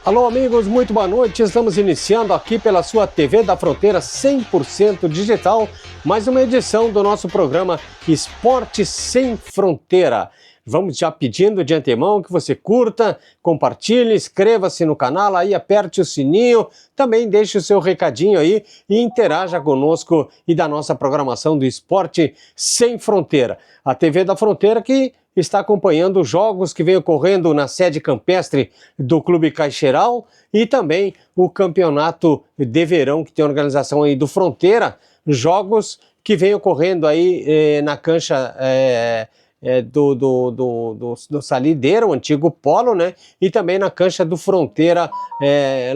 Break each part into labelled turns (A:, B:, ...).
A: Alô amigos, muito boa noite, estamos iniciando aqui pela sua TV da Fronteira 100% digital, mais uma edição do nosso programa Esporte Sem Fronteira. Vamos já pedindo de antemão que você curta, compartilhe, inscreva-se no canal, aí aperte o sininho, também deixe o seu recadinho aí e interaja conosco e da nossa programação do Esporte Sem Fronteira. A TV da Fronteira que está acompanhando os jogos que vem ocorrendo na sede campestre do Clube Caixeiral e também o campeonato de verão que tem organização aí do Fronteira, jogos que vem ocorrendo aí na cancha do Salideira, o antigo Polo, né? E também na cancha do Fronteira,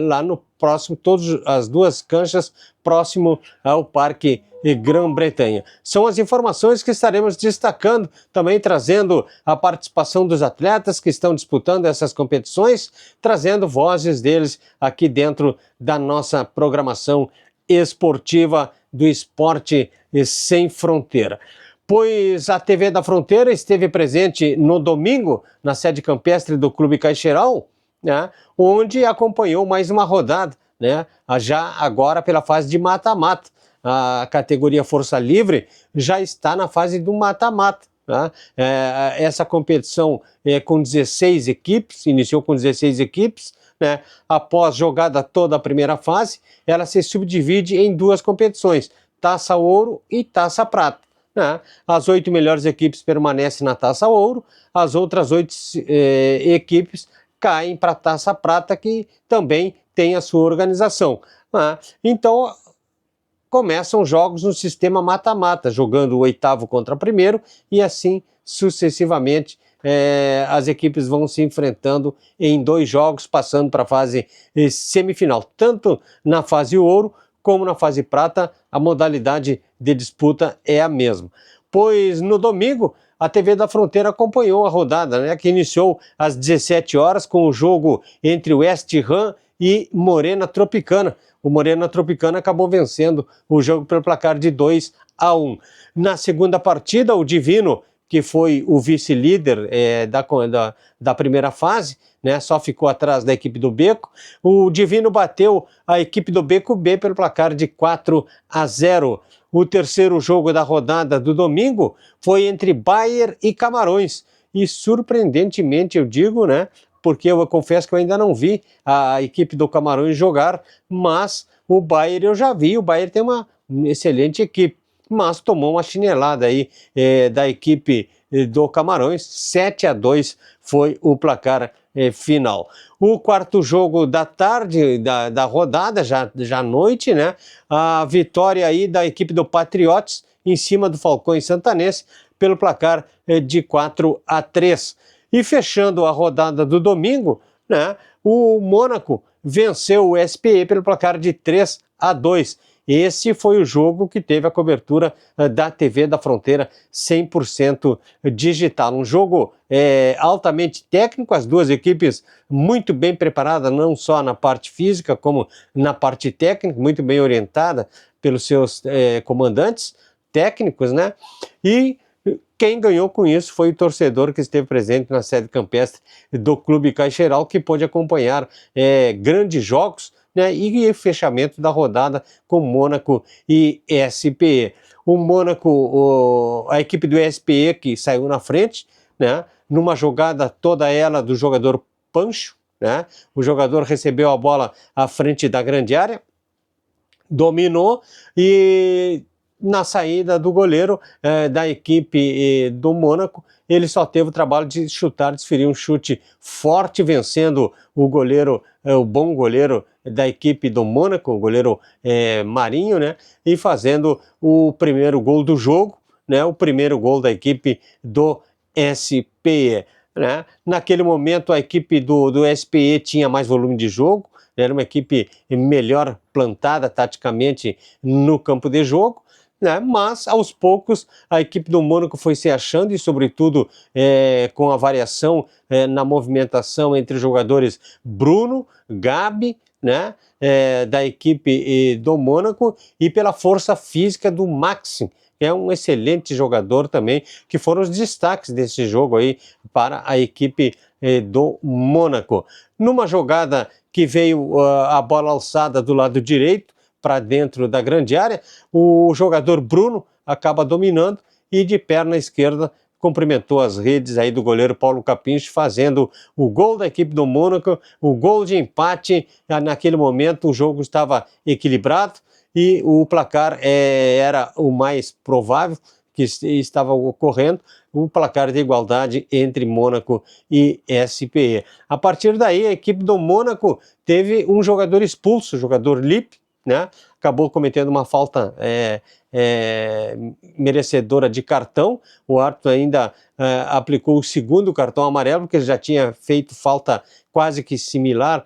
A: lá no próximo, todas as duas canchas próximo ao Parque Grã-Bretanha. São as informações que estaremos destacando, também trazendo a participação dos atletas que estão disputando essas competições, trazendo vozes deles aqui dentro da nossa programação esportiva do Esporte Sem Fronteira. Pois a TV da Fronteira esteve presente no domingo na sede campestre do Clube Caixeiral, né, onde acompanhou mais uma rodada, né, já agora pela fase de mata-mata. A categoria Força Livre já está na fase do mata-mata. Né? Essa competição com 16 equipes, iniciou com 16 equipes, né? Após jogada toda a primeira fase, ela se subdivide em duas competições, Taça Ouro e Taça Prata. Né? As 8 melhores equipes permanecem na Taça Ouro, as outras 8 equipes caem para a Taça Prata, que também tem a sua organização. Né? Então, começam jogos no sistema mata-mata, jogando o oitavo contra o primeiro e assim sucessivamente as equipes vão se enfrentando em 2 jogos, passando para a fase semifinal. Tanto na fase ouro como na fase prata, a modalidade de disputa é a mesma. Pois no domingo, a TV da Fronteira acompanhou a rodada, né, que iniciou às 17 horas com o jogo entre o West Ham e Morena Tropicana. O Morena Tropicana acabou vencendo o jogo pelo placar de 2-1. Na segunda partida, o Divino, que foi o vice-líder da primeira fase, né, só ficou atrás da equipe do Beco, o Divino bateu a equipe do Beco B pelo placar de 4-0. O terceiro jogo da rodada do domingo foi entre Bayer e Camarões. E surpreendentemente, eu digo, né, porque eu confesso que eu ainda não vi a equipe do Camarões jogar, mas o Bayer eu já vi, o Bayer tem uma excelente equipe, mas tomou uma chinelada aí da equipe do Camarões, 7-2 foi o placar final. O quarto jogo da tarde, da rodada, já à noite, né, a vitória aí da equipe do Patriots em cima do Falcões Santanense pelo placar de 4-3. E fechando a rodada do domingo, né, o Mônaco venceu o SPE pelo placar de 3-2. Esse foi o jogo que teve a cobertura da TV da Fronteira 100% digital. Um jogo altamente técnico, as duas equipes muito bem preparadas, não só na parte física, como na parte técnica, muito bem orientada pelos seus comandantes técnicos, né? E quem ganhou com isso foi o torcedor que esteve presente na sede campestre do Clube Caixeiral, que pôde acompanhar grandes jogos, né, e o fechamento da rodada com Mônaco e SPE. O Mônaco, a equipe do SPE que saiu na frente, né, numa jogada toda ela do jogador Pancho, né, o jogador recebeu a bola à frente da grande área, dominou e na saída do goleiro da equipe do Mônaco, ele só teve o trabalho de chutar, desferir um chute forte, vencendo o goleiro, o bom goleiro da equipe do Mônaco, o goleiro Marinho, né, e fazendo o primeiro gol do jogo, né, o primeiro gol da equipe do SPE. Né. Naquele momento a equipe do SPE tinha mais volume de jogo, era uma equipe melhor plantada taticamente no campo de jogo, né? Mas aos poucos a equipe do Mônaco foi se achando e sobretudo com a variação na movimentação entre os jogadores Bruno, Gabi, né? Da equipe do Mônaco e pela força física do Maxim, que é um excelente jogador também, que foram os destaques desse jogo aí para a equipe do Mônaco. Numa jogada que veio a bola alçada do lado direito para dentro da grande área, o jogador Bruno acaba dominando e de perna esquerda cumprimentou as redes aí do goleiro Paulo Capincho, fazendo o gol da equipe do Mônaco, o gol de empate. Naquele momento o jogo estava equilibrado e o placar era o mais provável que estava ocorrendo, o placar de igualdade entre Mônaco e SPE. A partir daí, a equipe do Mônaco teve um jogador expulso, o jogador Lippe, né? Acabou cometendo uma falta merecedora de cartão. O árbitro ainda aplicou o segundo cartão amarelo, porque ele já tinha feito falta quase que similar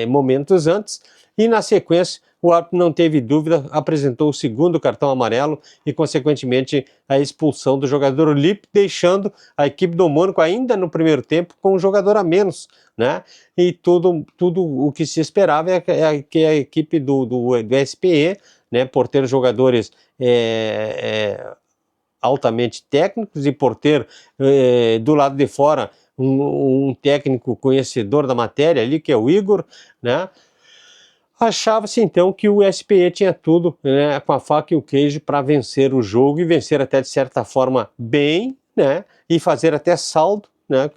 A: momentos antes, e na sequência o árbitro não teve dúvida, apresentou o segundo cartão amarelo e, consequentemente, a expulsão do jogador Lippe, deixando a equipe do Mônaco ainda no primeiro tempo com um jogador a menos, né? E tudo o que se esperava é que a equipe do SPE, né, por ter jogadores altamente técnicos e por ter do lado de fora um técnico conhecedor da matéria ali, que é o Igor, né? Achava-se então que o SPE tinha tudo, né, com a faca e o queijo para vencer o jogo e vencer até de certa forma bem, né, e fazer até saldo, né,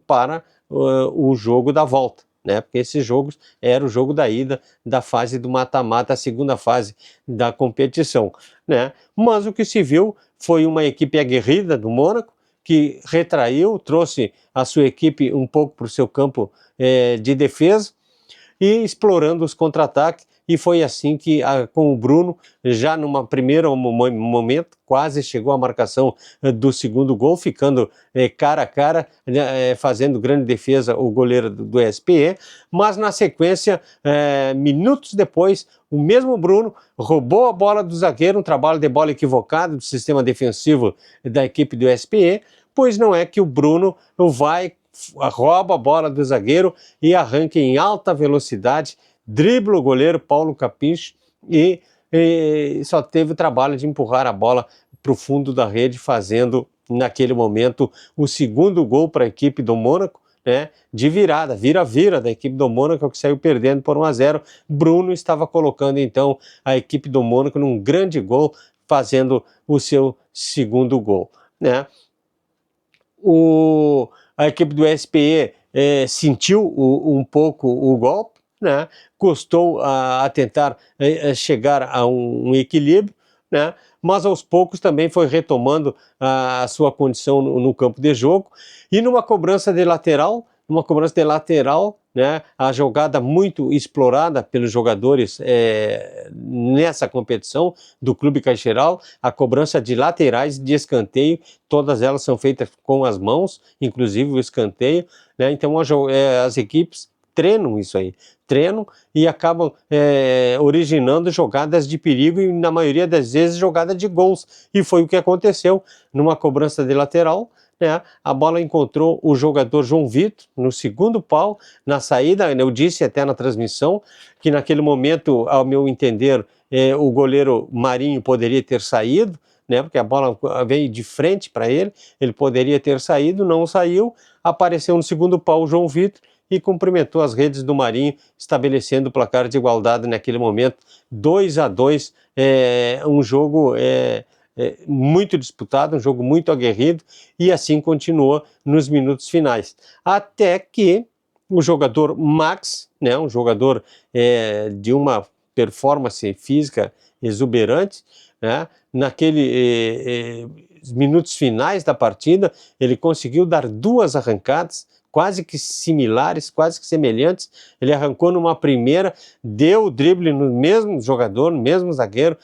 A: para o jogo da volta, né, porque esses jogos era o jogo da ida da fase do mata-mata, a segunda fase da competição, né. Mas o que se viu foi uma equipe aguerrida do Mônaco que retraiu, trouxe a sua equipe um pouco para o seu campo de defesa, e explorando os contra-ataques, e foi assim que com o Bruno, já num primeiro momento, quase chegou à marcação do segundo gol, ficando cara a cara, fazendo grande defesa o goleiro do SPE, mas na sequência, minutos depois, o mesmo Bruno roubou a bola do zagueiro, um trabalho de bola equivocado do sistema defensivo da equipe do SPE, pois não é que o Bruno rouba a bola do zagueiro e arranca em alta velocidade, dribla o goleiro Paulo Capincho e só teve o trabalho de empurrar a bola para o fundo da rede, fazendo naquele momento o segundo gol para a equipe do Mônaco, né, de virada, vira-vira da equipe do Mônaco, que saiu perdendo por 1-0. Bruno estava colocando então a equipe do Mônaco num grande gol, fazendo o seu segundo gol, né. A equipe do SPE sentiu um pouco o golpe, né? Custou a tentar chegar a um equilíbrio, né? Mas aos poucos também foi retomando a sua condição no campo de jogo, e numa cobrança de lateral, né, a jogada muito explorada pelos jogadores nessa competição do Clube Caixeiral, a cobrança de laterais de escanteio, todas elas são feitas com as mãos, inclusive o escanteio, né? Então as equipes treinam isso aí, e acabam originando jogadas de perigo e, na maioria das vezes, jogadas de gols, e foi o que aconteceu numa cobrança de lateral, né? A bola encontrou o jogador João Vitor no segundo pau, na saída. Eu disse até na transmissão que naquele momento, ao meu entender, o goleiro Marinho poderia ter saído, né, porque a bola veio de frente para ele, ele poderia ter saído, não saiu, apareceu no segundo pau o João Vitor e cumprimentou as redes do Marinho, estabelecendo o placar de igualdade naquele momento, 2-2, um jogo muito disputado, um jogo muito aguerrido, e assim continuou nos minutos finais, até que o jogador Max, né, um jogador de uma performance física exuberante, né, naqueles minutos finais da partida, ele conseguiu dar duas arrancadas, quase que similares, quase que semelhantes. Ele arrancou numa primeira, deu o drible no mesmo jogador, no mesmo zagueiro,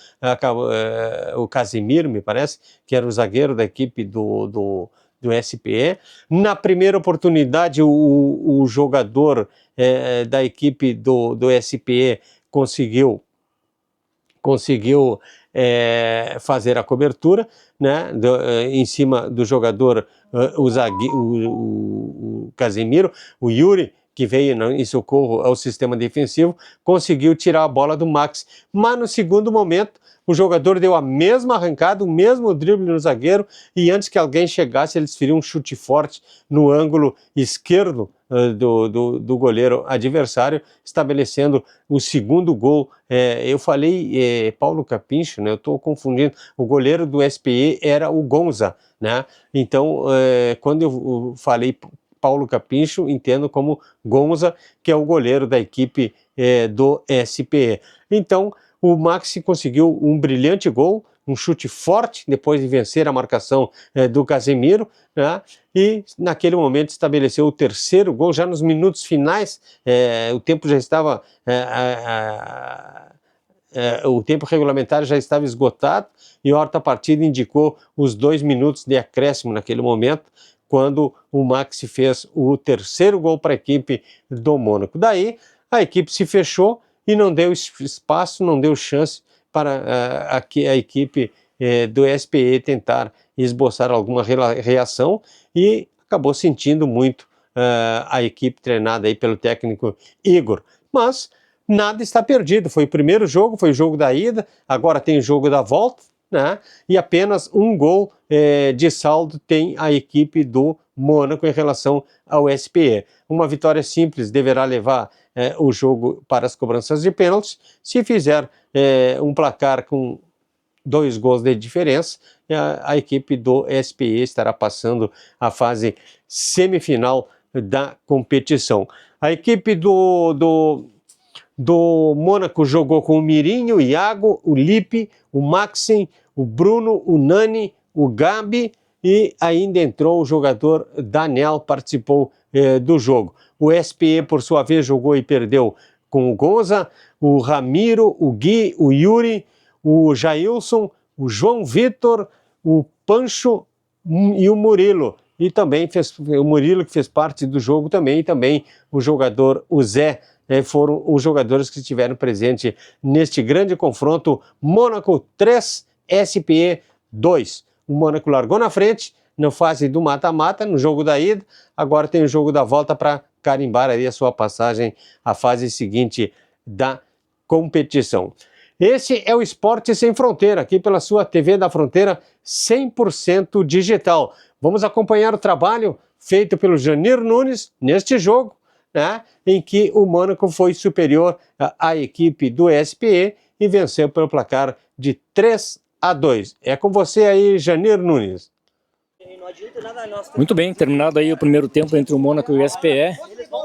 A: o Casimiro, me parece, que era o zagueiro da equipe do SPE. Na primeira oportunidade, o jogador da equipe do SPE conseguiu fazer a cobertura, né, em cima do jogador, o Casemiro, o Yuri, que veio em socorro ao sistema defensivo, conseguiu tirar a bola do Maxi. Mas no segundo momento, o jogador deu a mesma arrancada, o mesmo drible no zagueiro, e antes que alguém chegasse, ele desferiu um chute forte no ângulo esquerdo do goleiro adversário, estabelecendo o segundo gol. Eu falei Paulo Capincho, né? Eu estou confundindo. O goleiro do SPE era o Gonza, né? Então, quando eu falei Paulo Capincho, entendo como Gonza, que é o goleiro da equipe do SPE. Então, o Maxi conseguiu um brilhante gol, um chute forte, depois de vencer a marcação do Casemiro, né? E naquele momento estabeleceu o terceiro gol, já nos minutos finais. O tempo já estava... o tempo regulamentar já estava esgotado, e a horta partida indicou os 2 minutos de acréscimo naquele momento, quando o Maxi fez o terceiro gol para a equipe do Mônaco. Daí a equipe se fechou e não deu espaço, não deu chance para a equipe do SPE tentar esboçar alguma reação, e acabou sentindo muito a equipe treinada aí pelo técnico Igor. Mas nada está perdido, foi o primeiro jogo, foi o jogo da ida, agora tem o jogo da volta, né? E apenas um gol de saldo tem a equipe do Mônaco em relação ao SPE. Uma vitória simples deverá levar o jogo para as cobranças de pênaltis. Se fizer um placar com 2 gols de diferença, a equipe do SPE estará passando a fase semifinal da competição. A equipe do Mônaco jogou com o Mirinho, o Iago, o Lipe, o Maxim, o Bruno, o Nani, o Gabi, e ainda entrou o jogador Daniel, participou do jogo. O SPE, por sua vez, jogou e perdeu com o Gonza, o Ramiro, o Gui, o Yuri, o Jailson, o João Vitor, o Pancho e o Murilo. E também o Murilo, que fez parte do jogo também, e também o jogador, o Zé, foram os jogadores que estiveram presentes neste grande confronto. Mônaco 3, SPE 2. O Mônaco largou na frente na fase do mata-mata, no jogo da ida. Agora tem o jogo da volta para carimbar aí a sua passagem à fase seguinte da competição. Esse é o Esporte Sem Fronteira, aqui pela sua TV da Fronteira 100% digital. Vamos acompanhar o trabalho feito pelo Janir Nunes neste jogo, né, em que o Mônaco foi superior à equipe do SPE e venceu pelo placar de 3-2. É com você aí, Janir Nunes.
B: Muito bem, terminado aí o primeiro tempo entre o Mônaco e o SPE,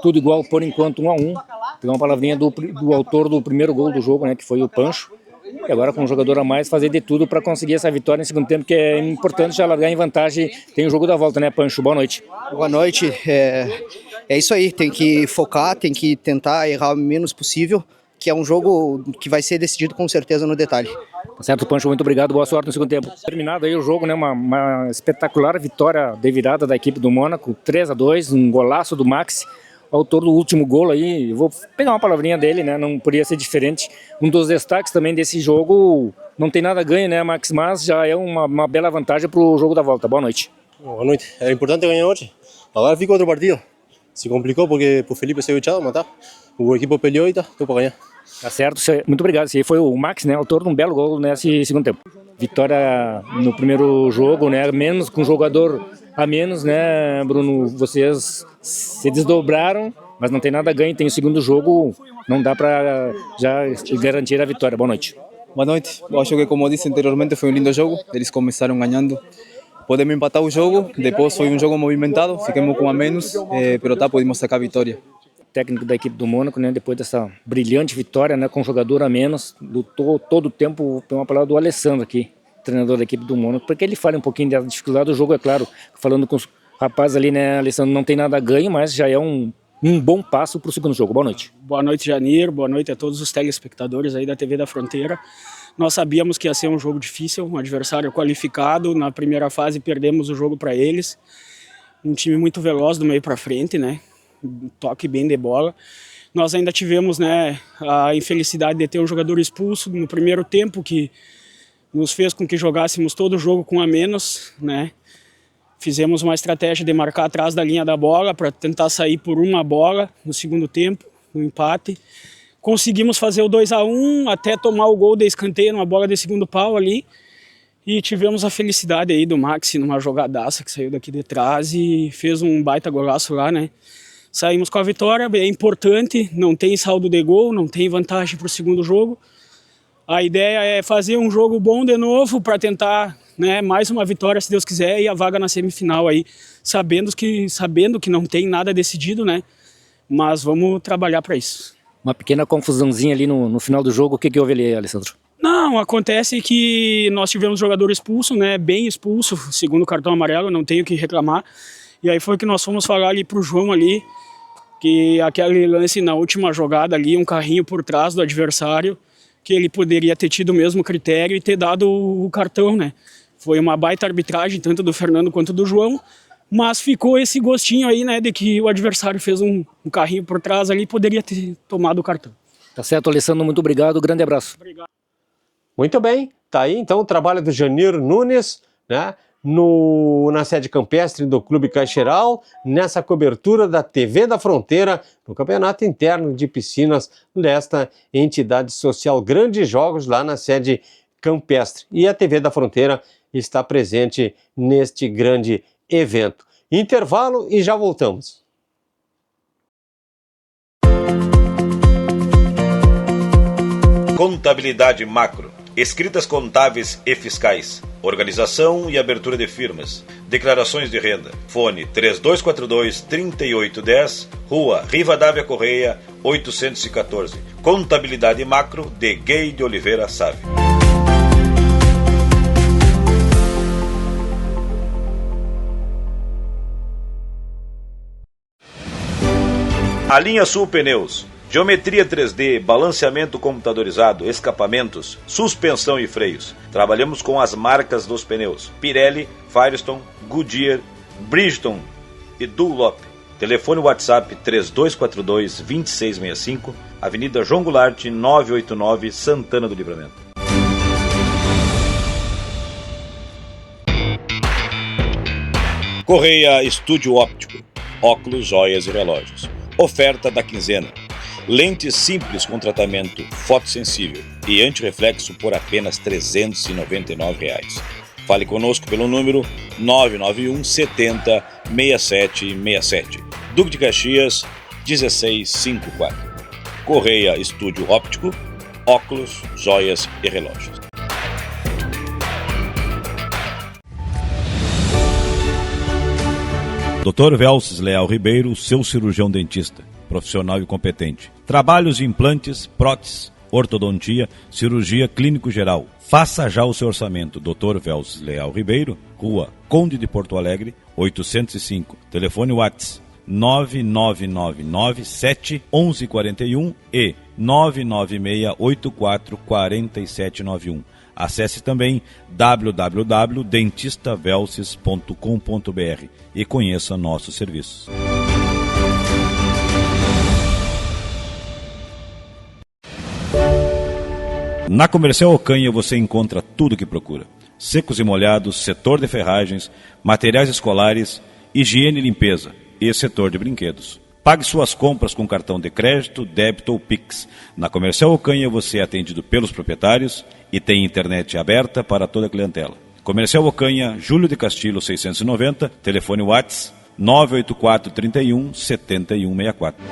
B: tudo igual por enquanto 1-1. Pegar uma palavrinha do autor do primeiro gol do jogo, né, que foi o Pancho. E agora com um jogador a mais fazer de tudo para conseguir essa vitória no segundo tempo, que é importante já largar em vantagem. Tem o jogo da volta, né, Pancho? Boa noite.
C: Boa noite. É isso aí, tem que focar, tem que tentar errar o menos possível, que é um jogo que vai ser decidido com certeza no detalhe.
B: Tá certo, Pancho, muito obrigado, boa sorte no segundo tempo. Terminado aí o jogo, né, uma espetacular vitória de virada da equipe do Mônaco, 3-2, um golaço do Maxi, autor do último gol aí. Vou pegar uma palavrinha dele, né, não poderia ser diferente. Um dos destaques também desse jogo, não tem nada a ganho, né, Max, mas já é uma bela vantagem para o jogo da volta. Boa noite.
D: Boa noite, era importante ganhar hoje, agora fica outro partido. Se complicou porque o Felipe saiu echado, mas tá, o equipe peleou e tá, tô para ganhar.
B: Tá certo, muito obrigado. Esse aí foi o Max, né, autor de um belo gol nesse segundo tempo. Vitória no primeiro jogo, né, menos com jogador a menos, né, Bruno? Vocês se desdobraram, mas não tem nada a ganho. Tem o segundo jogo, não dá para já garantir a vitória. Boa noite.
E: Boa noite. Eu acho que, como disse anteriormente, foi um lindo jogo. Eles começaram ganhando. Podemos empatar o jogo, depois foi um jogo movimentado, ficamos com a menos, mas tá, podemos sacar a vitória.
B: Técnico da equipe do Mônaco, né, depois dessa brilhante vitória, né, com jogador a menos, lutou todo o tempo. Tem uma palavra do Alessandro aqui, treinador da equipe do Mônaco, porque ele fala um pouquinho da dificuldade do jogo, é claro, falando com os rapazes ali, né, Alessandro, não tem nada a ganho, mas já é um bom passo para o segundo jogo. Boa noite.
F: Boa noite, Janir, boa noite a todos os telespectadores aí da TV da Fronteira. Nós sabíamos que ia ser um jogo difícil, um adversário qualificado. Na primeira fase perdemos o jogo para eles. Um time muito veloz do meio para frente, né? Um toque bem de bola. Nós ainda tivemos, né, a infelicidade de ter um jogador expulso no primeiro tempo, que nos fez com que jogássemos todo o jogo com a menos, né? Fizemos uma estratégia de marcar atrás da linha da bola para tentar sair por uma bola no segundo tempo, no empate. Conseguimos fazer o 2-1 até tomar o gol de escanteio numa bola de segundo pau ali. E tivemos a felicidade aí do Maxi numa jogadaça que saiu daqui de trás e fez um baita golaço lá, né? Saímos com a vitória, é importante, não tem saldo de gol, não tem vantagem para o segundo jogo. A ideia é fazer um jogo bom de novo para tentar, né, mais uma vitória, se Deus quiser, e a vaga na semifinal aí, sabendo que não tem nada decidido, né? Mas vamos trabalhar para isso.
B: Uma pequena confusãozinha ali no final do jogo, o que houve ali, Alessandro?
F: Não, acontece que nós tivemos jogador expulso, né, bem expulso, segundo o cartão amarelo, não tenho o que reclamar. E aí foi que nós fomos falar ali pro João ali, que aquele lance na última jogada ali, um carrinho por trás do adversário, que ele poderia ter tido o mesmo critério e ter dado o cartão, né. Foi uma baita arbitragem, tanto do Fernando quanto do João, mas ficou esse gostinho aí, né, de que o adversário fez um carrinho por trás ali e poderia ter tomado o cartão.
B: Tá certo, Alessandro, muito obrigado, grande abraço.
F: Obrigado.
A: Muito bem, tá aí então o trabalho do Janir Nunes, né, na sede campestre do Clube Caixeiral, nessa cobertura da TV da Fronteira, no Campeonato Interno de Piscinas desta entidade social. Grandes jogos lá na sede campestre. E a TV da Fronteira está presente neste grande evento. Intervalo e já voltamos.
G: Contabilidade Macro. Escritas contábeis e fiscais, organização e abertura de firmas, declarações de renda. Fone 3242-3810, Rua Rivadavia Correia, 814. Contabilidade Macro de Gay de Oliveira Sávio. A linha Sul Pneus. Geometria 3D, balanceamento computadorizado, escapamentos, suspensão e freios. Trabalhamos com as marcas dos pneus: Pirelli, Firestone, Goodyear, Bridgestone e Dunlop. Telefone WhatsApp 3242-2665, Avenida João Goulart, 989, Santana do Livramento. Correia Estúdio Óptico, óculos, joias e relógios. Oferta da quinzena. Lentes simples com tratamento fotossensível e antirreflexo por apenas R$ 399. Fale conosco pelo número 991 70 6767. Duque de Caxias, 1654. Correia Estúdio Óptico, óculos, joias e relógios.
H: Dr. Velces Leal Ribeiro, seu cirurgião dentista, profissional e competente. Trabalhos de implantes, próteses, ortodontia, cirurgia clínico geral. Faça já o seu orçamento. Dr. Velces Leal Ribeiro, Rua Conde de Porto Alegre, 805. Telefone WhatsApp 999971141 e 996844791. Acesse também www.dentistavelces.com.br e conheça nossos serviços. Na Comercial Ocanha você encontra tudo o que procura: secos e molhados, setor de ferragens, materiais escolares, higiene e limpeza e setor de brinquedos. Pague suas compras com cartão de crédito, débito ou Pix. Na Comercial Ocanha você é atendido pelos proprietários e tem internet aberta para toda a clientela. Comercial Ocanha, Júlio de Castilho 690, telefone WhatsApp 984 31 7164.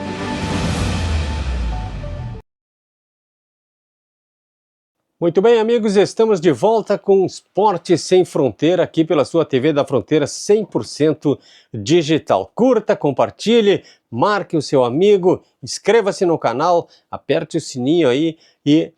A: Muito bem, amigos, estamos de volta com Esporte Sem Fronteira, aqui pela sua TV da Fronteira 100% digital. Curta, compartilhe, marque o seu amigo, inscreva-se no canal, aperte o sininho aí e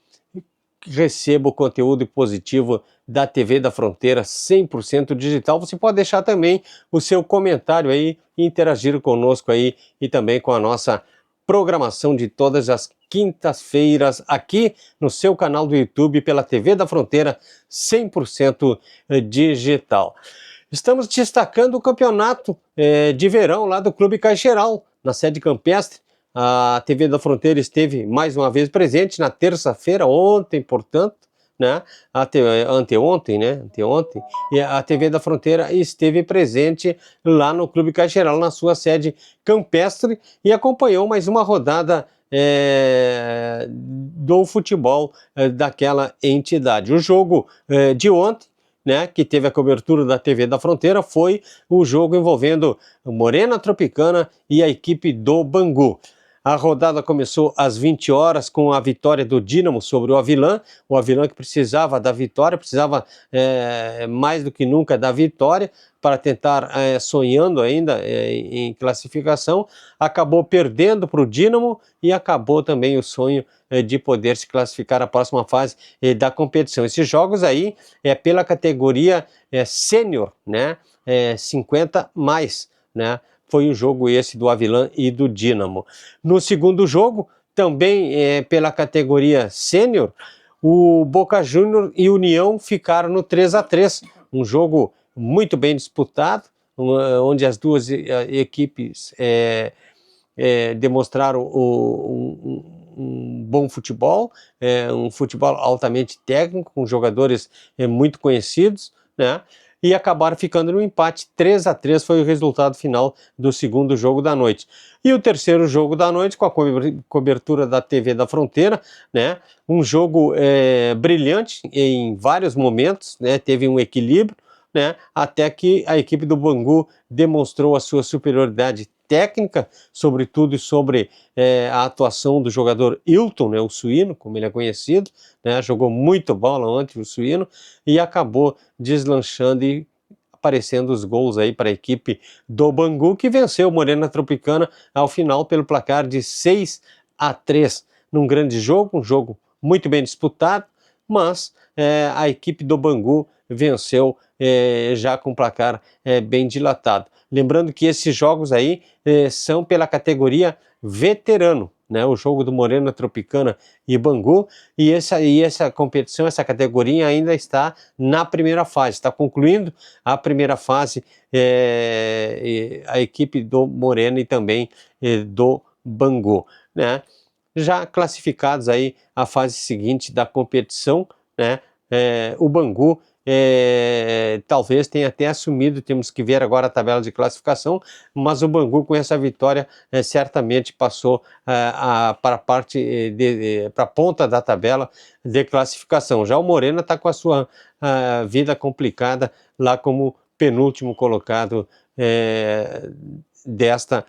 A: receba o conteúdo positivo da TV da Fronteira 100% digital. Você pode deixar também o seu comentário aí, interagir conosco aí e também com a nossa programação de todas as quintas-feiras aqui no seu canal do YouTube pela TV da Fronteira 100% digital. Estamos destacando o campeonato de verão lá do Clube Caixeiral, na sede campestre. A TV da Fronteira esteve mais uma vez presente na terça-feira, ontem, portanto, né? Anteontem, né? Anteontem, e a TV da Fronteira esteve presente lá no Clube Caixeral, na sua sede campestre, e acompanhou mais uma rodada do futebol daquela entidade. O jogo de ontem, né, que teve a cobertura da TV da Fronteira, foi o jogo envolvendo Morena Tropicana e a equipe do Bangu. A rodada começou às 20 horas com a vitória do Dínamo sobre o Avilã que precisava da vitória, precisava mais do que nunca da vitória para tentar, sonhando ainda em classificação, acabou perdendo para o Dínamo e acabou também o sonho de poder se classificar à próxima fase da competição. Esses jogos aí é pela categoria sênior, né, 50 mais, né? Foi o jogo esse do Avilã e do Dínamo. No segundo jogo, também pela categoria sênior, o Boca Juniors e União ficaram no 3-3. Um jogo muito bem disputado, onde as duas equipes demonstraram um bom futebol, um futebol altamente técnico, com jogadores muito conhecidos, né? E acabaram ficando no empate. 3-3 foi o resultado final do segundo jogo da noite. E o terceiro jogo da noite, com a cobertura da TV da Fronteira, né? Um jogo brilhante em vários momentos, né? Teve um equilíbrio, né? Até que a equipe do Bangu demonstrou a sua superioridade técnica, sobretudo sobre a atuação do jogador Hilton, né, o suíno, como ele é conhecido, né, jogou muito bola ontem o suíno e acabou deslanchando e aparecendo os gols aí para a equipe do Bangu, que venceu o Morena Tropicana ao final pelo placar de 6-3, num grande jogo, um jogo muito bem disputado, mas a equipe do Bangu venceu já com o placar bem dilatado. Lembrando que esses jogos aí são pela categoria veterano, né? O jogo do Morena Tropicana e Bangu, e essa competição, essa categoria ainda está na primeira fase, está concluindo a primeira fase, a equipe do Morena e também do Bangu, né? Já classificados aí a fase seguinte da competição, né? O Bangu talvez tenha até assumido, temos que ver agora a tabela de classificação, mas o Bangu com essa vitória certamente passou para a parte, para a ponta da tabela de classificação. Já o Morena está com a sua vida complicada lá como penúltimo colocado desta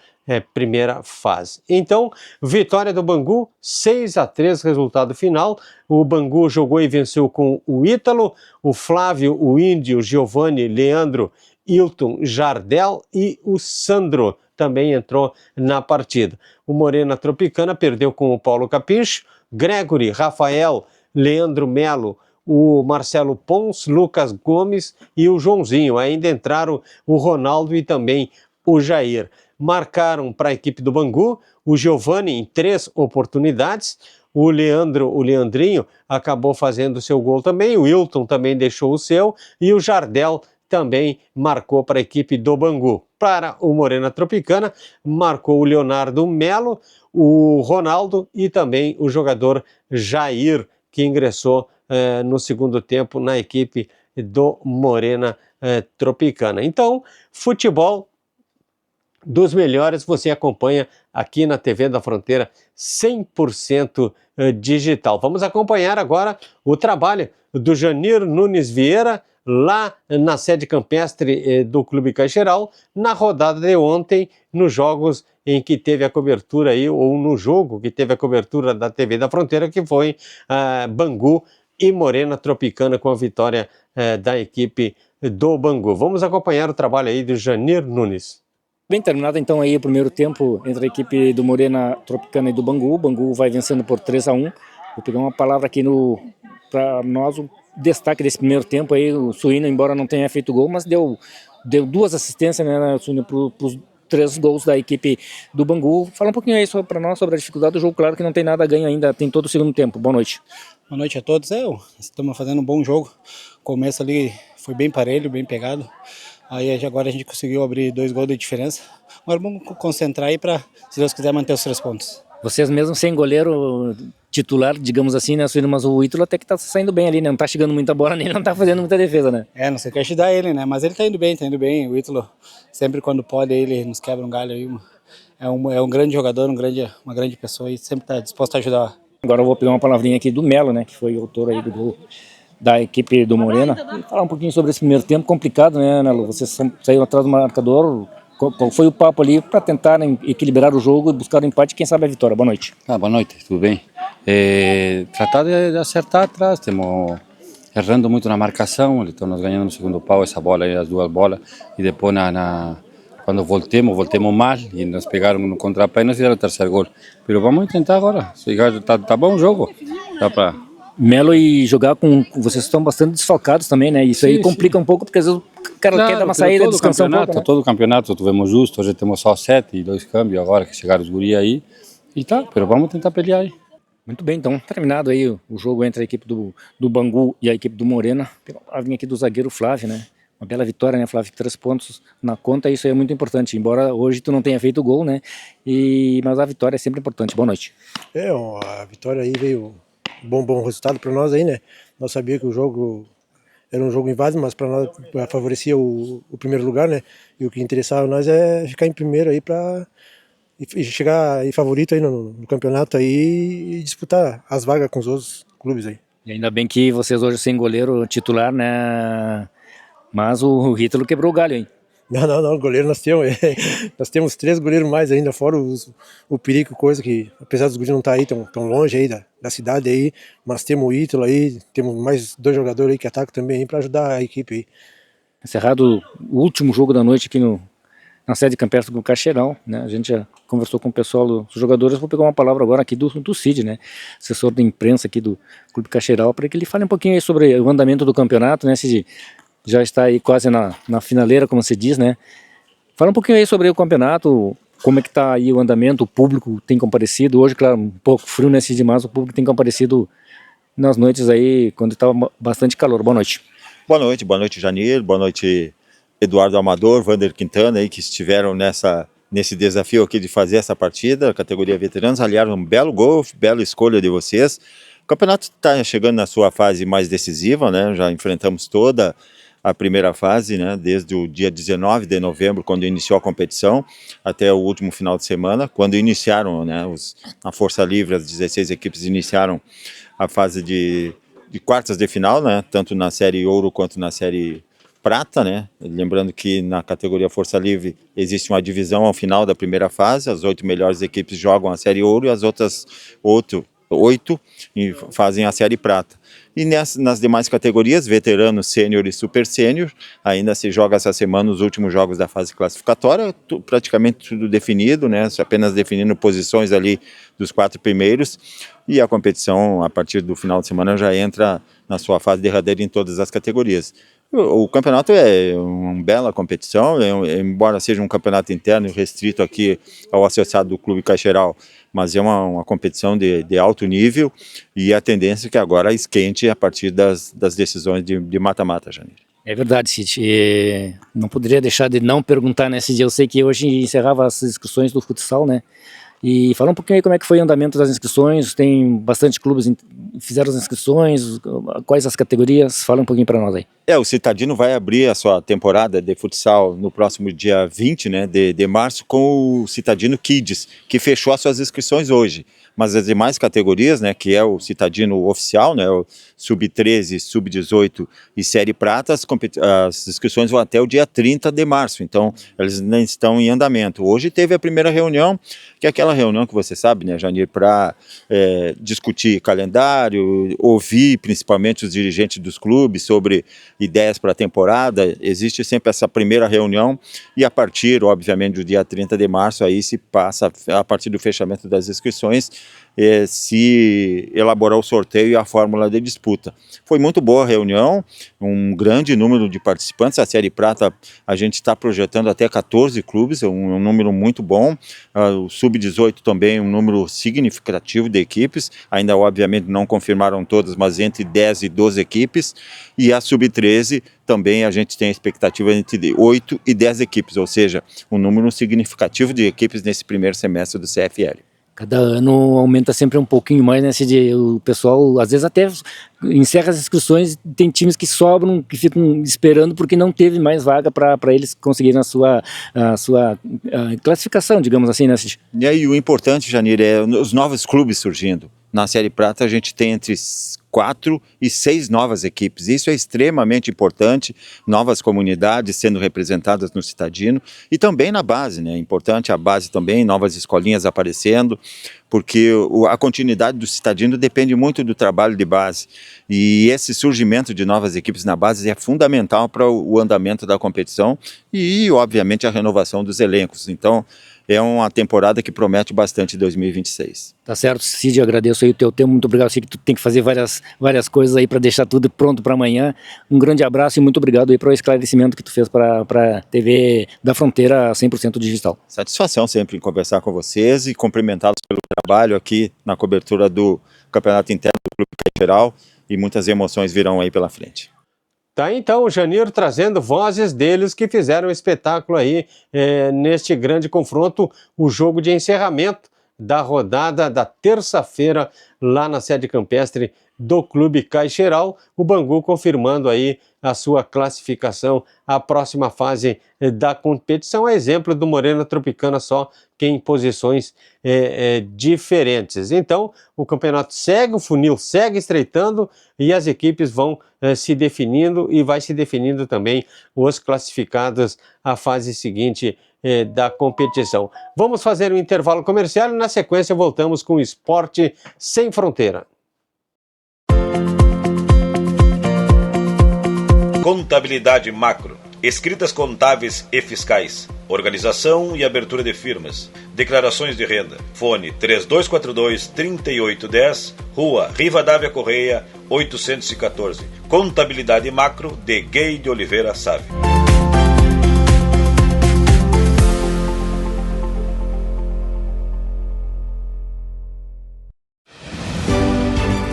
A: primeira fase. Então, vitória do Bangu, 6-3 resultado final. O Bangu jogou e venceu com o Ítalo, o Flávio, o Índio, o Giovanni, Leandro, Hilton, Jardel e o Sandro também entrou na partida. O Morena Tropicana perdeu com o Paulo Capincho, Gregory, Rafael, Leandro Melo, o Marcelo Pons, Lucas Gomes e o Joãozinho. Ainda entraram o Ronaldo e também o Jair. Marcaram para a equipe do Bangu o Giovanni em 3 oportunidades, o Leandrinho acabou fazendo o seu gol também, o Hilton também deixou o seu e o Jardel também marcou para a equipe do Bangu. Para o Morena Tropicana, marcou o Leonardo Melo, o Ronaldo e também o jogador Jair, que ingressou no segundo tempo na equipe do Morena Tropicana. Então, futebol dos melhores você acompanha aqui na TV da Fronteira 100% digital. Vamos acompanhar agora o trabalho do Janir Nunes Vieira lá na sede campestre do Clube Caixeral, na rodada de ontem, nos jogos em que teve a cobertura aí, ou no jogo que teve a cobertura da TV da Fronteira, que foi Bangu e Morena Tropicana, com a vitória da equipe do Bangu. Vamos acompanhar o trabalho aí do Janir Nunes.
B: Bem terminado então aí o primeiro tempo entre a equipe do Morena Tropicana e do Bangu. O Bangu vai vencendo por 3-1. Vou pegar uma palavra aqui para nós, o destaque desse primeiro tempo aí, o Suíno, embora não tenha feito gol, mas deu 2 assistências, né, Suíno, para os 3 gols da equipe do Bangu. Fala um pouquinho aí para nós sobre a dificuldade do jogo. Claro que não tem nada a ganho ainda, tem todo o segundo tempo. Boa noite.
I: Boa noite a todos. Estamos fazendo um bom jogo. O começo ali foi bem parelho, bem pegado. Aí agora a gente conseguiu abrir 2 gols de diferença. Agora vamos concentrar aí para, se Deus quiser, manter os 3 pontos.
B: Vocês mesmo sem goleiro titular, digamos assim, né, mas o Ítalo até que tá saindo bem ali, né? Não tá chegando muita bola nele, não tá fazendo muita defesa, né?
I: Não sei o que ajudar ele, né? Mas ele tá indo bem. O Ítalo, sempre quando pode, ele nos quebra um galho aí. É um grande jogador, uma grande pessoa e sempre tá disposto a ajudar.
B: Agora eu vou pegar uma palavrinha aqui do Melo, né? Que foi o autor aí do gol da equipe do Morena. E falar um pouquinho sobre esse primeiro tempo complicado, né, Melo? Vocês saíram atrás do marcador. Qual foi o papo ali para tentar, né, equilibrar o jogo e buscar o empate, quem sabe a vitória? Boa noite.
J: Boa noite, tudo bem? Tratar de acertar atrás, estamos errando muito na marcação, eles estão nos ganhando no segundo pau, essa bola aí, as duas bolas, e depois quando voltemos mal, e nos pegaram no contrapé e nos fizeram o terceiro gol. Mas vamos tentar agora, tá bom o jogo, dá para...
B: Melo, e jogar com... Vocês estão bastante desfalcados também, né? Isso aí complica um pouco, porque às vezes o cara quer dar uma saída, descansar um pouco, né?
J: Todo o campeonato tivemos justo, hoje temos só 7 e 2 câmbios agora, que chegaram os guri aí, e tá, mas vamos tentar pelear aí.
B: Muito bem, então, terminado aí o jogo entre a equipe do Bangu e a equipe do Morena. Pela palavrinha aqui do zagueiro Flávio, né? Uma bela vitória, né, Flávio? 3 pontos na conta, isso aí é muito importante. Embora hoje tu não tenha feito gol, né? Mas a vitória é sempre importante. Boa noite.
K: A vitória aí veio bom resultado para nós aí, né? Nós sabíamos que o jogo era um jogo inválido, mas para nós favorecia o primeiro lugar, né? E o que interessava a nós é ficar em primeiro aí para chegar aí favorito aí no campeonato aí e disputar as vagas com os outros clubes aí.
B: E ainda bem que vocês hoje sem goleiro titular, né? Mas o Ítalo quebrou o galho, hein?
K: Não, goleiro nós temos. Nós temos 3 goleiros mais ainda, fora o perigo, coisa que, apesar dos goleiros não estar aí tão longe aí da cidade aí, mas temos o Ítalo aí, temos mais 2 jogadores aí que atacam também aí para ajudar a equipe aí.
B: Encerrado o último jogo da noite aqui na sede campestre do Cacheirão, né? A gente já conversou com o pessoal dos jogadores. Vou pegar uma palavra agora aqui do Cid, né? Assessor de imprensa aqui do Clube Cacheirão, para que ele fale um pouquinho aí sobre o andamento do campeonato, né, Cid? Já está aí quase na finaleira, como se diz, né? Fala um pouquinho aí sobre o campeonato, como é que está aí o andamento, o público tem comparecido. Hoje, claro, um pouco frio nesse dia, mas o público tem comparecido nas noites aí, quando estava bastante calor. Boa noite.
L: Boa noite, Janir. Boa noite, Eduardo Amador, Vander Quintana, aí, que estiveram nesse desafio aqui de fazer essa partida, categoria veteranos. Aliás, um belo gol, bela escolha de vocês. O campeonato está chegando na sua fase mais decisiva, né? Já enfrentamos toda a primeira fase, né, desde o dia 19 de novembro, quando iniciou a competição, até o último final de semana, quando iniciaram, né, a Força Livre, as 16 equipes iniciaram a fase de quartas de final, né, tanto na série ouro quanto na série prata, né, lembrando que na categoria Força Livre existe uma divisão ao final da primeira fase, as 8 melhores equipes jogam a série ouro e as outras 8 fazem a série prata. E nas demais categorias, veterano, sênior e super sênior, ainda se joga essa semana os últimos jogos da fase classificatória, praticamente tudo definido, né? Apenas definindo posições ali dos 4 primeiros, e a competição, a partir do final de semana, já entra na sua fase derradeira em todas as categorias. O campeonato é uma bela competição, embora seja um campeonato interno restrito aqui ao associado do Clube Caixeiral, mas é uma competição de alto nível, e a tendência é que agora esquente a partir das decisões de mata-mata, Janir.
B: É verdade, Cid. Não poderia deixar de não perguntar, né, Cid? Eu sei que hoje encerrava as inscrições do futsal, né? E fala um pouquinho aí como é que foi o andamento das inscrições. Tem bastante clubes que fizeram as inscrições, quais as categorias? Fala um pouquinho para nós aí.
L: O Citadino vai abrir a sua temporada de futsal no próximo dia 20, né, de março, com o Citadino Kids, que fechou as suas inscrições hoje. Mas as demais categorias, né, que é o Citadino oficial, né, o Sub-13, Sub-18 e Série Prata, as inscrições vão até o dia 30 de março, então eles ainda estão em andamento. Hoje teve a primeira reunião, que é aquela reunião que você sabe, né, Janir, para discutir calendário, ouvir principalmente os dirigentes dos clubes sobre ideias para a temporada. Existe sempre essa primeira reunião e a partir, obviamente, do dia 30 de março, aí se passa, a partir do fechamento das inscrições, se elaborar o sorteio e a fórmula de disputa. Foi muito boa a reunião, um grande número de participantes. A Série Prata a gente está projetando até 14 clubes, um número muito bom. O Sub-18 também um número significativo de equipes, ainda obviamente não confirmaram todas, mas entre 10 e 12 equipes. E a Sub-13 também a gente tem a expectativa entre 8 e 10 equipes, ou seja, um número significativo de equipes nesse primeiro semestre do CFL.
B: Cada ano aumenta sempre um pouquinho mais, né? O pessoal, às vezes até encerra as inscrições, tem times que sobram, que ficam esperando porque não teve mais vaga para eles conseguirem a sua classificação, digamos assim, né, Cid?
L: E aí o importante, Janir, é os novos clubes surgindo. Na Série Prata a gente tem entre 4 e 6 novas equipes. Isso é extremamente importante, novas comunidades sendo representadas no Citadino e também na base, né? É importante a base também, novas escolinhas aparecendo, porque a continuidade do Citadino depende muito do trabalho de base. E esse surgimento de novas equipes na base é fundamental para o andamento da competição e, obviamente, a renovação dos elencos. Então, é uma temporada que promete bastante 2026.
B: Tá certo, Cid, eu agradeço aí o teu tempo, muito obrigado. Eu sei que tu tem que fazer várias coisas aí para deixar tudo pronto para amanhã. Um grande abraço e muito obrigado aí para o esclarecimento que tu fez para a TV da Fronteira 100% digital.
L: Satisfação sempre em conversar com vocês e cumprimentá-los pelo trabalho aqui na cobertura do Campeonato Interno do Clube Caixeral, e muitas emoções virão aí pela frente.
A: Tá, então, o Janir trazendo vozes deles que fizeram um espetáculo aí neste grande confronto, o jogo de encerramento da rodada da terça-feira lá na sede campestre do Clube Caixeral, o Bangu confirmando aí a sua classificação à próxima fase da competição, a exemplo do Morena Tropicana, só que em posições diferentes. Então, o campeonato segue, o funil segue estreitando e as equipes vão se definindo e vai se definindo também os classificados à fase seguinte da competição. Vamos fazer um intervalo comercial e na sequência voltamos com o Esporte Sem Fronteira.
G: Contabilidade Macro, escritas contábeis e fiscais, organização e abertura de firmas, declarações de renda. Fone 3242-3810, Rua Rivadavia Correia, 814. Contabilidade Macro de Gay de Oliveira Sávio.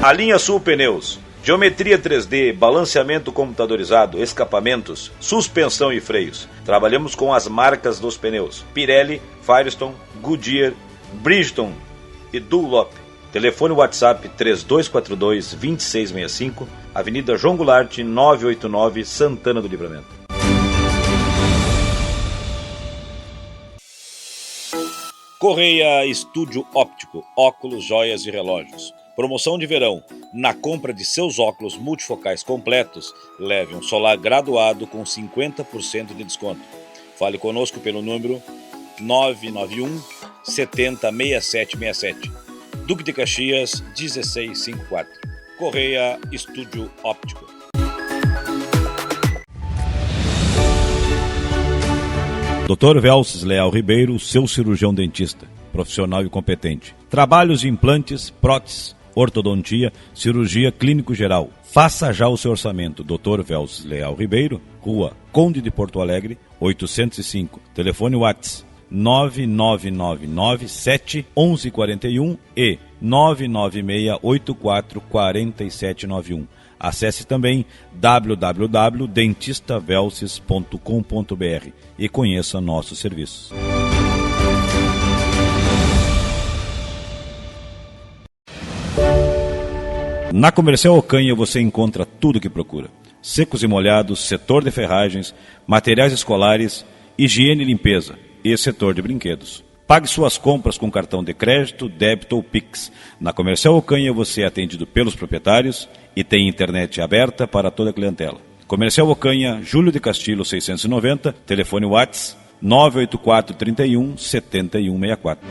G: A Linha Sul Pneus. Geometria 3D, balanceamento computadorizado, escapamentos, suspensão e freios. Trabalhamos com as marcas dos pneus: Pirelli, Firestone, Goodyear, Bridgestone e Dunlop. Telefone WhatsApp 3242-2665, Avenida João Goulart, 989, Santana do Livramento. Correia Estúdio Óptico, óculos, joias e relógios. Promoção de verão. Na compra de seus óculos multifocais completos, leve um solar graduado com 50% de desconto. Fale conosco pelo número 991 70 6767. Duque de Caxias, 1654. Correia Estúdio Óptico.
H: Dr. Velces Leal Ribeiro, seu cirurgião dentista, profissional e competente. Trabalhos de implantes, próteses, ortodontia, cirurgia clínico-geral. Faça já o seu orçamento. Dr. Velces Leal Ribeiro, Rua Conde de Porto Alegre, 805. Telefone WhatsApp 999971141 e 996844791. Acesse também www.dentistavelces.com.br e conheça nossos serviços. Na Comercial Ocanha você encontra tudo o que procura: secos e molhados, setor de ferragens, materiais escolares, higiene e limpeza e setor de brinquedos. Pague suas compras com cartão de crédito, débito ou Pix. Na Comercial Ocanha você é atendido pelos proprietários e tem internet aberta para toda a clientela. Comercial Ocanha, Júlio de Castilho 690, telefone WhatsApp 984 31 7164.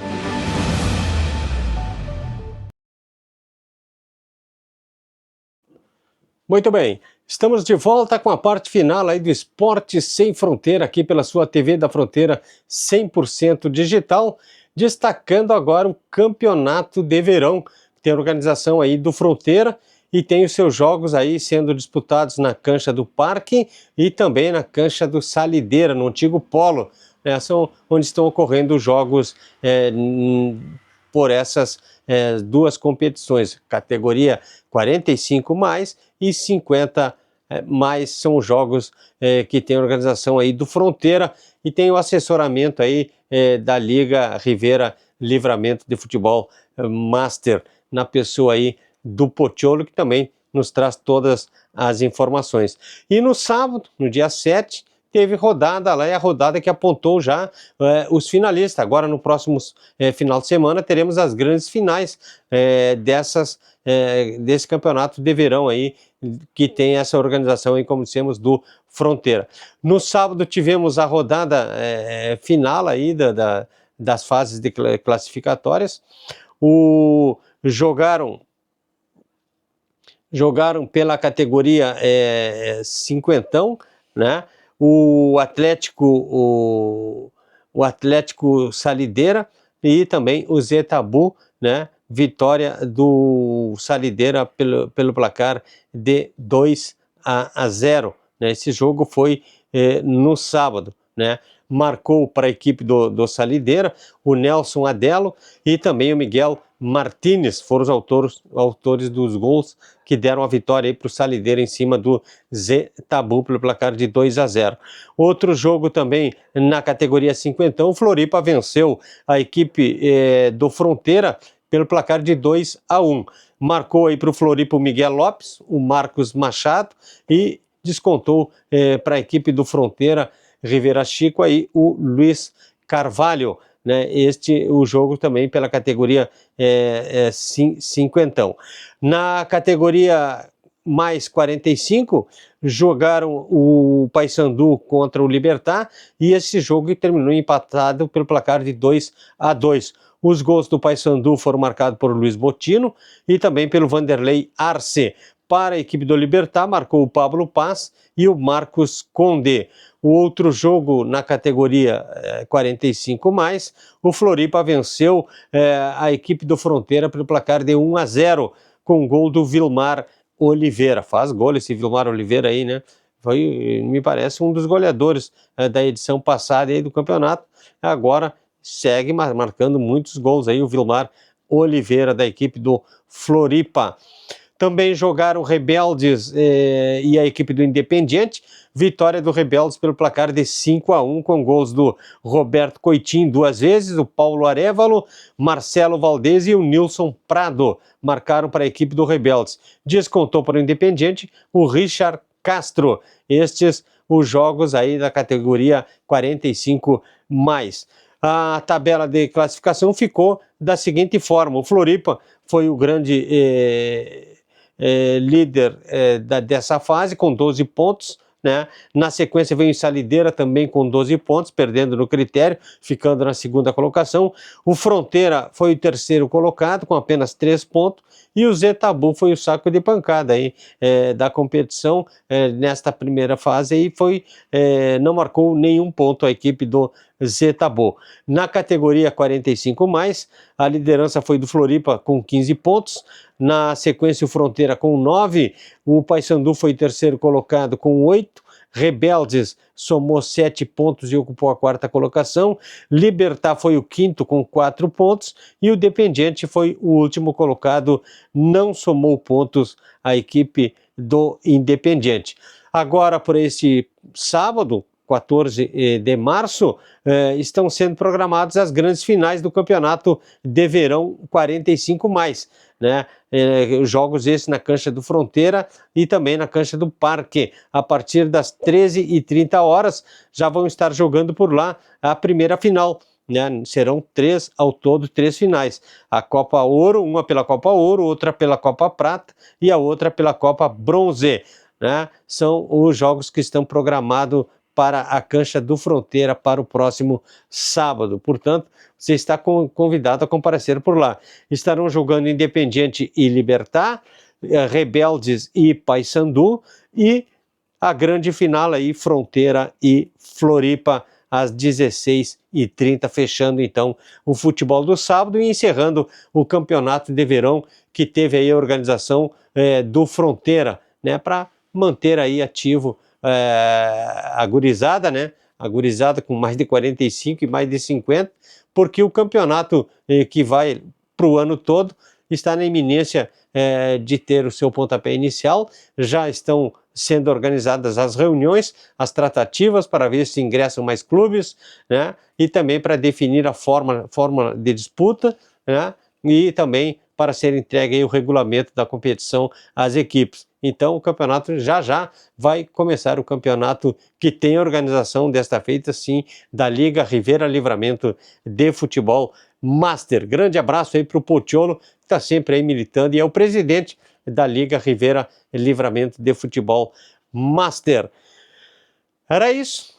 A: Muito bem, estamos de volta com a parte final aí do Esporte Sem Fronteira, aqui pela sua TV da Fronteira 100% digital, destacando agora o Campeonato de Verão, que tem a organização aí do Fronteira e tem os seus jogos aí sendo disputados na cancha do Parque e também na cancha do Salideira, no antigo Polo, né, são onde estão ocorrendo os jogos por essas duas competições, categoria 45 mais e 50 mais são os jogos que tem a organização aí do Fronteira e tem o assessoramento aí da Liga Rivera Livramento de Futebol Master, na pessoa aí do Pocholo, que também nos traz todas as informações. E no sábado, no dia 7, teve rodada lá, e a rodada que apontou já os finalistas. Agora, no próximo final de semana, teremos as grandes finais desse campeonato de verão aí, que tem essa organização aí, como dissemos, do Fronteira. No sábado tivemos a rodada final aí das fases de classificatórias. Jogaram pela categoria cinquentão, né? O Atlético Salideira e também o Zetabu, né? Vitória do Salideira pelo placar de 2-0. Né? Esse jogo foi no sábado, né? Marcou para a equipe do Salideira o Nelson Adelo e também o Miguel Martínez, foram os autores dos gols que deram a vitória para o Salideira em cima do Zetabu pelo placar de 2-0. Outro jogo também na categoria cinquentão, o Floripa venceu a equipe do Fronteira pelo placar de 2-1. Marcou aí para o Floripa o Miguel Lopes, o Marcos Machado e descontou para a equipe do Fronteira Rivera Chico aí o Luiz Carvalho, né? O jogo também pela categoria cinquentão. Na categoria mais 45, jogaram o Paysandu contra o Libertad e esse jogo terminou empatado pelo placar de 2-2. Os gols do Paysandu foram marcados por Luiz Botino e também pelo Vanderlei Arce. Para a equipe do Libertad, marcou o Pablo Paz e o Marcos Conde. O outro jogo na categoria 45+, o Floripa venceu a equipe do Fronteira pelo placar de 1-0, com o gol do Vilmar Oliveira. Faz gol esse Vilmar Oliveira aí, né? Foi, me parece, um dos goleadores da edição passada aí do campeonato. Agora segue marcando muitos gols aí o Vilmar Oliveira da equipe do Floripa. Também jogaram Rebeldes e a equipe do Independiente. Vitória do Rebeldes pelo placar de 5-1, com gols do Roberto Coitim 2 vezes, o Paulo Arévalo, Marcelo Valdez e o Nilson Prado marcaram para a equipe do Rebeldes. Descontou para o Independiente o Richard Castro. Estes os jogos aí da categoria 45+. A tabela de classificação ficou da seguinte forma: o Floripa foi o grande líder dessa fase com 12 pontos, né? Na sequência veio o Salideira também com 12 pontos, perdendo no critério, ficando na segunda colocação. O Fronteira foi o terceiro colocado com apenas 3 pontos e o Zetabu foi o saco de pancada aí, da competição nesta primeira fase aí, não marcou nenhum ponto a equipe do Zetabu. Na categoria 45+, a liderança foi do Floripa com 15 pontos, na sequência o Fronteira com 9, o Paysandu foi terceiro colocado com 8, Rebeldes somou 7 pontos e ocupou a quarta colocação, Libertad foi o quinto com 4 pontos e o Independiente foi o último colocado, não somou pontos a equipe do Independiente. Agora, por esse sábado, 14 de março, estão sendo programadas as grandes finais do campeonato de verão 45+, né? Jogos esses na cancha do Fronteira e também na cancha do Parque. A partir das 13h30 já vão estar jogando por lá a primeira final, né? Serão 3 ao todo, 3 finais. A Copa Ouro, uma pela Copa Ouro, outra pela Copa Prata e a outra pela Copa Bronze, né? São os jogos que estão programados para a cancha do Fronteira para o próximo sábado. Portanto, você está convidado a comparecer por lá. Estarão jogando Independiente e Libertad, Rebeldes e Paysandu e a grande final aí, Fronteira e Floripa, às 16h30, fechando então o futebol do sábado e encerrando o campeonato de verão que teve aí a organização do Fronteira, né, para manter aí ativo a gurizada, né? A gurizada com mais de 45 e mais de 50, porque o campeonato que vai para o ano todo está na iminência de ter o seu pontapé inicial. Já estão sendo organizadas as reuniões, as tratativas para ver se ingressam mais clubes, né? E também para definir a forma de disputa, né? E também para ser entregue aí o regulamento da competição às equipes. Então o campeonato já vai começar, o campeonato que tem a organização desta feita, sim, da Liga Rivera Livramento de Futebol Master. Grande abraço aí para o Potiolo, que está sempre aí militando e é o presidente da Liga Rivera Livramento de Futebol Master. Era isso,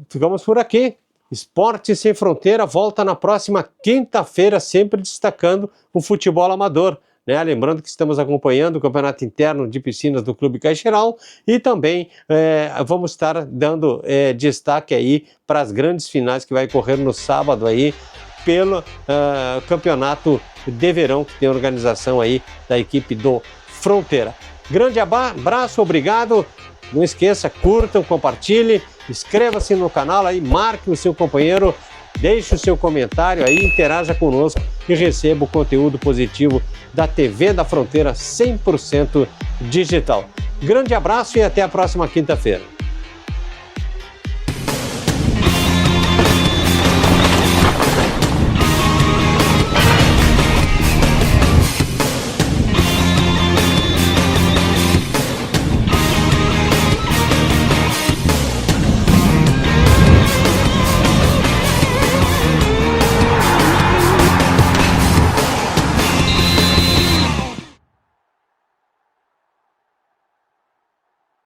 A: ficamos por aqui. Esporte Sem Fronteira volta na próxima quinta-feira, sempre destacando o futebol amador, né? Lembrando que estamos acompanhando o campeonato interno de piscinas do Clube Caixeiral e também vamos estar dando destaque aí para as grandes finais que vai correr no sábado aí pelo campeonato de verão, que tem organização aí da equipe do Fronteira. Grande abraço, obrigado. Não esqueça, curtam, compartilhem, inscreva-se no canal aí, marque o seu companheiro, deixe o seu comentário aí, interaja conosco e receba o conteúdo positivo da TV da Fronteira 100% digital. Grande abraço e até a próxima quinta-feira.